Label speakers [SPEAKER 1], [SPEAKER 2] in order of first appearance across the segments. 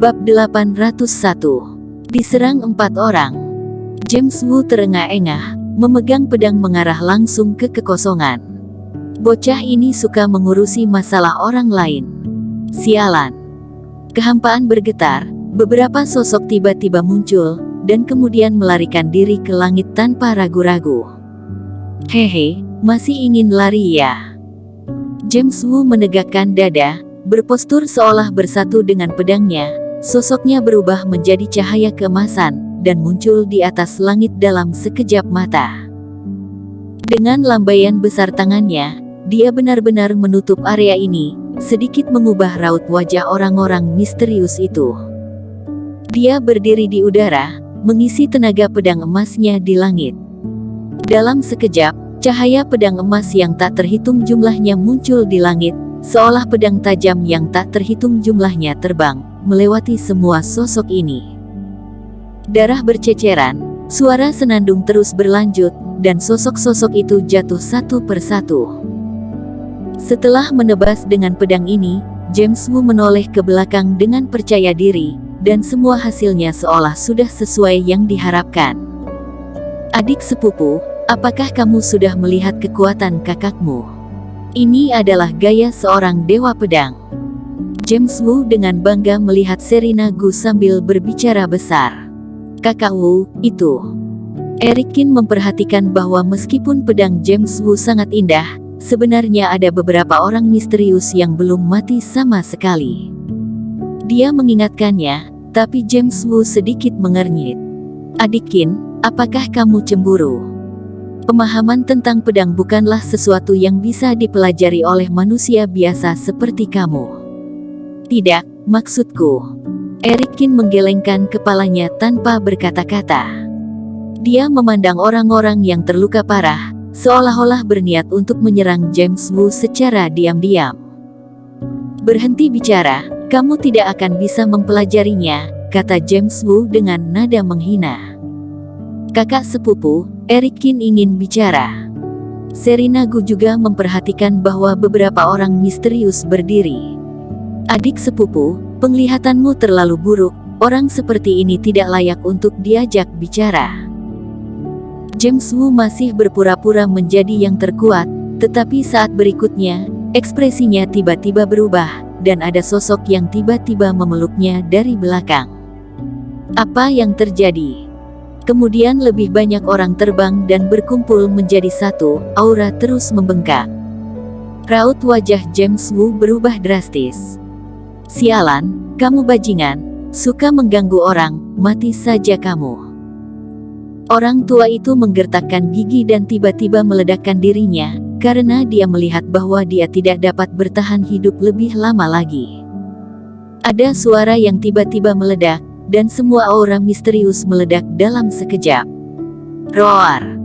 [SPEAKER 1] Bab 801. Diserang 4 orang. James Wu terengah-engah, memegang pedang mengarah langsung ke kekosongan. Bocah ini suka mengurusi masalah orang lain. Sialan. Kehampaan bergetar, beberapa sosok tiba-tiba muncul, dan kemudian melarikan diri ke langit tanpa ragu-ragu. Hehe, masih ingin lari ya? James Wu menegakkan dada, berpostur seolah bersatu dengan pedangnya. Sosoknya berubah menjadi cahaya keemasan, dan muncul di atas langit dalam sekejap mata. Dengan lambaian besar tangannya, dia benar-benar menutup area ini, sedikit mengubah raut wajah orang-orang misterius itu. Dia berdiri di udara, mengisi tenaga pedang emasnya di langit. Dalam sekejap, cahaya pedang emas yang tak terhitung jumlahnya muncul di langit, seolah pedang tajam yang tak terhitung jumlahnya terbang, melewati semua sosok ini. Darah berceceran, suara senandung terus berlanjut, dan sosok-sosok itu jatuh satu persatu. Setelah menebas dengan pedang ini, James Wu menoleh ke belakang dengan percaya diri, dan semua hasilnya seolah sudah sesuai yang diharapkan. Adik sepupu, apakah kamu sudah melihat kekuatan kakakmu? Ini adalah gaya seorang dewa pedang. James Wu dengan bangga melihat Serena Gu sambil berbicara besar. Kakak Wu, itu. Eric Qin memperhatikan bahwa meskipun pedang James Wu sangat indah, sebenarnya ada beberapa orang misterius yang belum mati sama sekali. Dia mengingatkannya, tapi James Wu sedikit mengernyit. Adik Qin, apakah kamu cemburu? Pemahaman tentang pedang bukanlah sesuatu yang bisa dipelajari oleh manusia biasa seperti kamu. Tidak, maksudku. Eric Qin menggelengkan kepalanya tanpa berkata-kata. Dia memandang orang-orang yang terluka parah, seolah-olah berniat untuk menyerang James Wu secara diam-diam. Berhenti bicara, kamu tidak akan bisa mempelajarinya, kata James Wu dengan nada menghina. Kakak sepupu, Eric Qin ingin bicara. Serena Gu juga memperhatikan bahwa beberapa orang misterius berdiri. Adik sepupu, penglihatanmu terlalu buruk, orang seperti ini tidak layak untuk diajak bicara. James Wu masih berpura-pura menjadi yang terkuat, tetapi saat berikutnya, ekspresinya tiba-tiba berubah, dan ada sosok yang tiba-tiba memeluknya dari belakang. Apa yang terjadi? Kemudian lebih banyak orang terbang dan berkumpul menjadi satu, aura terus membengkak. Raut wajah James Wu berubah drastis. Sialan, kamu bajingan, suka mengganggu orang, mati saja kamu. Orang tua itu menggertakkan gigi dan tiba-tiba meledakkan dirinya, karena dia melihat bahwa dia tidak dapat bertahan hidup lebih lama lagi. Ada suara yang tiba-tiba meledak, dan semua aura misterius meledak dalam sekejap. Roar!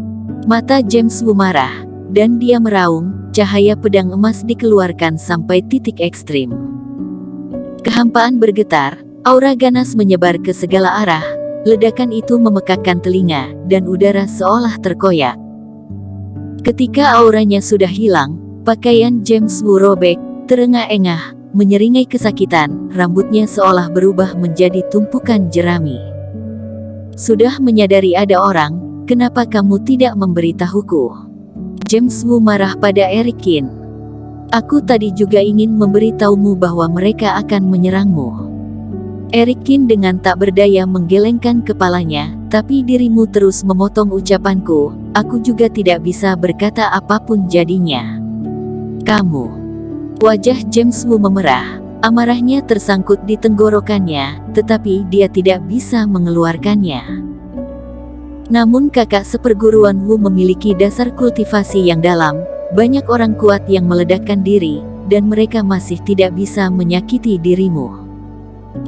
[SPEAKER 1] Mata James Wu marah, dan dia meraung, cahaya pedang emas dikeluarkan sampai titik ekstrim. Kehampaan bergetar, aura ganas menyebar ke segala arah, ledakan itu memekakkan telinga, dan udara seolah terkoyak. Ketika auranya sudah hilang, pakaian James Wu robek, terengah-engah, menyeringai kesakitan, rambutnya seolah berubah menjadi tumpukan jerami. Sudah menyadari ada orang, kenapa kamu tidak memberitahuku? James Wu marah pada Eric Qin. Aku tadi juga ingin memberitahumu bahwa mereka akan menyerangmu. Eric Qin dengan tak berdaya menggelengkan kepalanya, tapi dirimu terus memotong ucapanku, aku juga tidak bisa berkata apapun jadinya. Kamu. Wajah James Wu memerah, amarahnya tersangkut di tenggorokannya, tetapi dia tidak bisa mengeluarkannya. Namun kakak seperguruan Wu memiliki dasar kultivasi yang dalam, banyak orang kuat yang meledakkan diri, dan mereka masih tidak bisa menyakiti dirimu.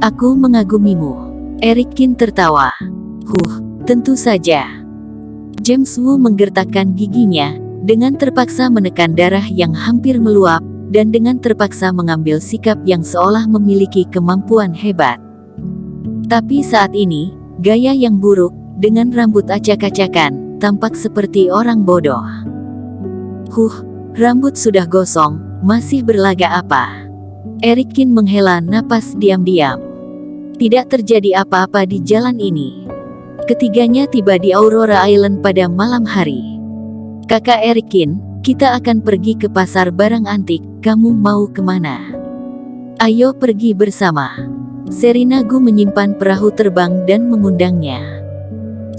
[SPEAKER 1] Aku mengagumimu. Eric Qin tertawa. Tentu saja. James Wu menggertakkan giginya, dengan terpaksa menekan darah yang hampir meluap, dan dengan terpaksa mengambil sikap yang seolah memiliki kemampuan hebat. Tapi saat ini, gaya yang buruk, dengan rambut acak-acakan, tampak seperti orang bodoh. Rambut sudah gosong, masih berlaga apa? Eric Qin menghela napas diam-diam. Tidak terjadi apa-apa di jalan ini. Ketiganya tiba di Aurora Island pada malam hari. Kakak Erikin, kita akan pergi ke pasar barang antik, kamu mau kemana? Ayo pergi bersama. Serina Gu menyimpan perahu terbang dan mengundangnya.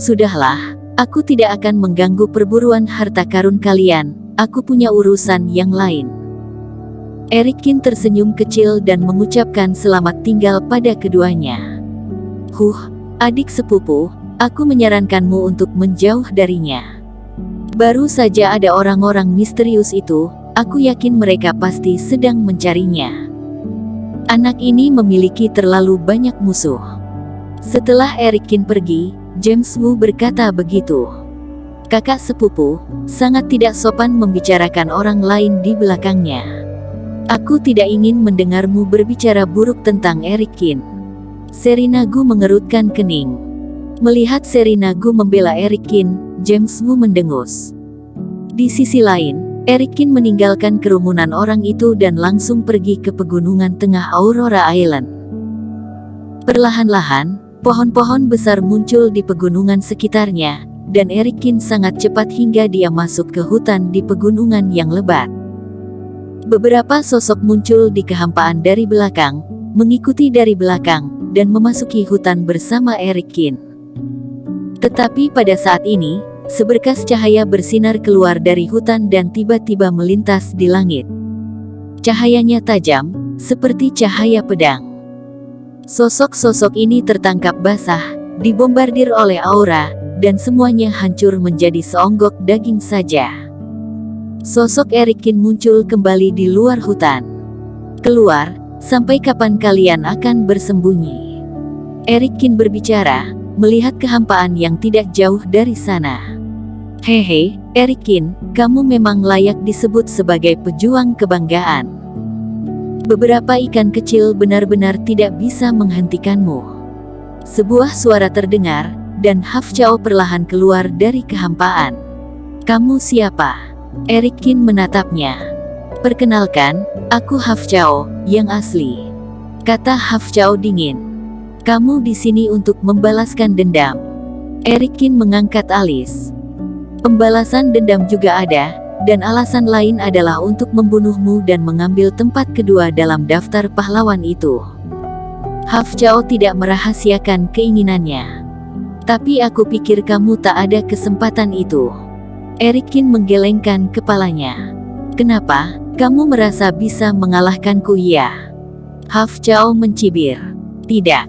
[SPEAKER 1] Sudahlah, aku tidak akan mengganggu perburuan harta karun kalian, aku punya urusan yang lain. Erikin tersenyum kecil dan mengucapkan selamat tinggal pada keduanya. Adik sepupu, aku menyarankanmu untuk menjauh darinya. Baru saja ada orang-orang misterius itu, aku yakin mereka pasti sedang mencarinya. Anak ini memiliki terlalu banyak musuh. Setelah Erikin pergi, James Wu berkata begitu. Kakak sepupu, sangat tidak sopan membicarakan orang lain di belakangnya. Aku tidak ingin mendengarmu berbicara buruk tentang Erikin. Serina Gu mengerutkan kening. Melihat Serina Gu membela Erikin, James Wu mendengus. Di sisi lain, Erikin meninggalkan kerumunan orang itu dan langsung pergi ke pegunungan tengah Aurora Island. Perlahan-lahan, pohon-pohon besar muncul di pegunungan sekitarnya, dan Erikin sangat cepat hingga dia masuk ke hutan di pegunungan yang lebat. Beberapa sosok muncul di kehampaan dari belakang, mengikuti dari belakang, dan memasuki hutan bersama Erikin. Tetapi pada saat ini, seberkas cahaya bersinar keluar dari hutan dan tiba-tiba melintas di langit. Cahayanya tajam, seperti cahaya pedang. Sosok-sosok ini tertangkap basah, dibombardir oleh aura, dan semuanya hancur menjadi seonggok daging saja. Sosok Erikin muncul kembali di luar hutan. Keluar, sampai kapan kalian akan bersembunyi? Erikin berbicara, melihat kehampaan yang tidak jauh dari sana. Hehe, Erikin, kamu memang layak disebut sebagai pejuang kebanggaan. Beberapa ikan kecil benar-benar tidak bisa menghentikanmu. Sebuah suara terdengar, dan Haf Chao perlahan keluar dari kehampaan. Kamu siapa? Erikin menatapnya. Perkenalkan, aku Haf Chao, yang asli. Kata Haf Chao dingin. Kamu di sini untuk membalaskan dendam. Erikin mengangkat alis. Pembalasan dendam juga ada, dan alasan lain adalah untuk membunuhmu dan mengambil tempat kedua dalam daftar pahlawan itu. Haf Chao tidak merahasiakan keinginannya. Tapi aku pikir kamu tak ada kesempatan itu. Erikin menggelengkan kepalanya. Kenapa, kamu merasa bisa mengalahkanku ya? Haf Chao mencibir. Tidak.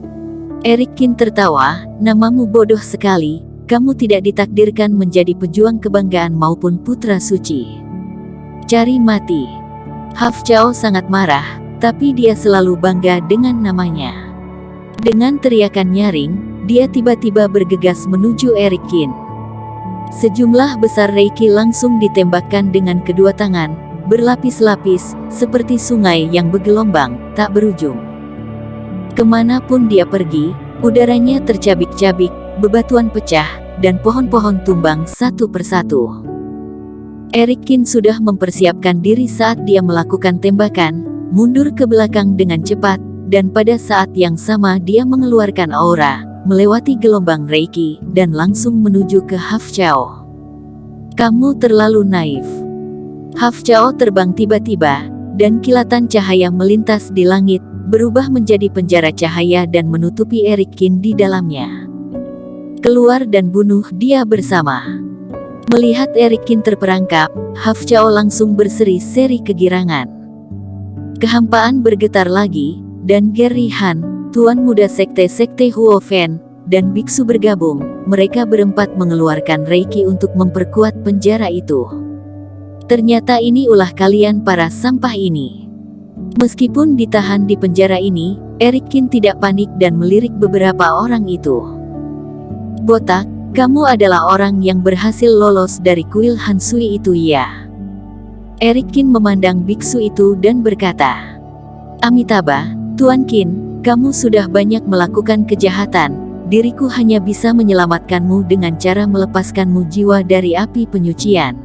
[SPEAKER 1] Erikin tertawa, namamu bodoh sekali, kamu tidak ditakdirkan menjadi pejuang kebanggaan maupun putra suci. Cari mati. Haf Chao sangat marah, tapi dia selalu bangga dengan namanya. Dengan teriakan nyaring, dia tiba-tiba bergegas menuju Erikin. Sejumlah besar reiki langsung ditembakkan dengan kedua tangan, berlapis-lapis, seperti sungai yang bergelombang, tak berujung. Kemanapun dia pergi, udaranya tercabik-cabik, bebatuan pecah, dan pohon-pohon tumbang satu persatu. Erikin sudah mempersiapkan diri saat dia melakukan tembakan, mundur ke belakang dengan cepat, dan pada saat yang sama dia mengeluarkan aura, melewati gelombang reiki, dan langsung menuju ke Haf Chao. Kamu terlalu naif. Haf Chao terbang tiba-tiba, dan kilatan cahaya melintas di langit, berubah menjadi penjara cahaya dan menutupi Erikin di dalamnya. Keluar dan bunuh dia bersama. Melihat Erikin terperangkap, Haf Chao langsung berseri-seri kegirangan. Kehampaan bergetar lagi, dan Gary Han, Tuan Muda Sekte-Sekte Huofen, dan biksu bergabung. Mereka berempat mengeluarkan reiki untuk memperkuat penjara itu. Ternyata ini ulah kalian para sampah ini. Meskipun ditahan di penjara ini, Erikin tidak panik dan melirik beberapa orang itu. Botak, kamu adalah orang yang berhasil lolos dari kuil Hansui itu ya? Erikin memandang biksu itu dan berkata, Amitabha, Tuan Qin, kamu sudah banyak melakukan kejahatan, diriku hanya bisa menyelamatkanmu dengan cara melepaskanmu jiwa dari api penyucian.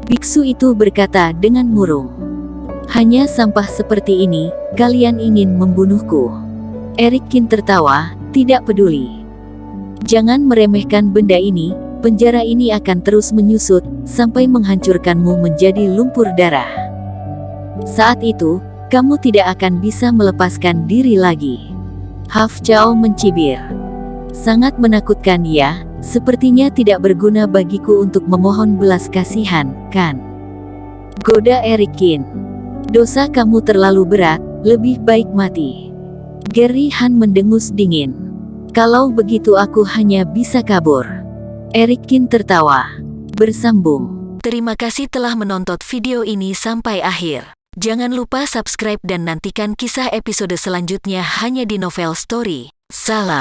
[SPEAKER 1] Biksu itu berkata dengan murung. Hanya sampah seperti ini, kalian ingin membunuhku. Eric Kin tertawa, tidak peduli. Jangan meremehkan benda ini, penjara ini akan terus menyusut, sampai menghancurkanmu menjadi lumpur darah. Saat itu, kamu tidak akan bisa melepaskan diri lagi. Haf Chao mencibir. Sangat menakutkan ya, sepertinya tidak berguna bagiku untuk memohon belas kasihan, kan? Goda Eric Kin. Dosa kamu terlalu berat, lebih baik mati. Gary Han mendengus dingin. Kalau begitu aku hanya bisa kabur. Eric Kin tertawa. Bersambung. Terima kasih telah menonton video ini sampai akhir. Jangan lupa subscribe dan nantikan kisah episode selanjutnya hanya di Novel Story. Salam.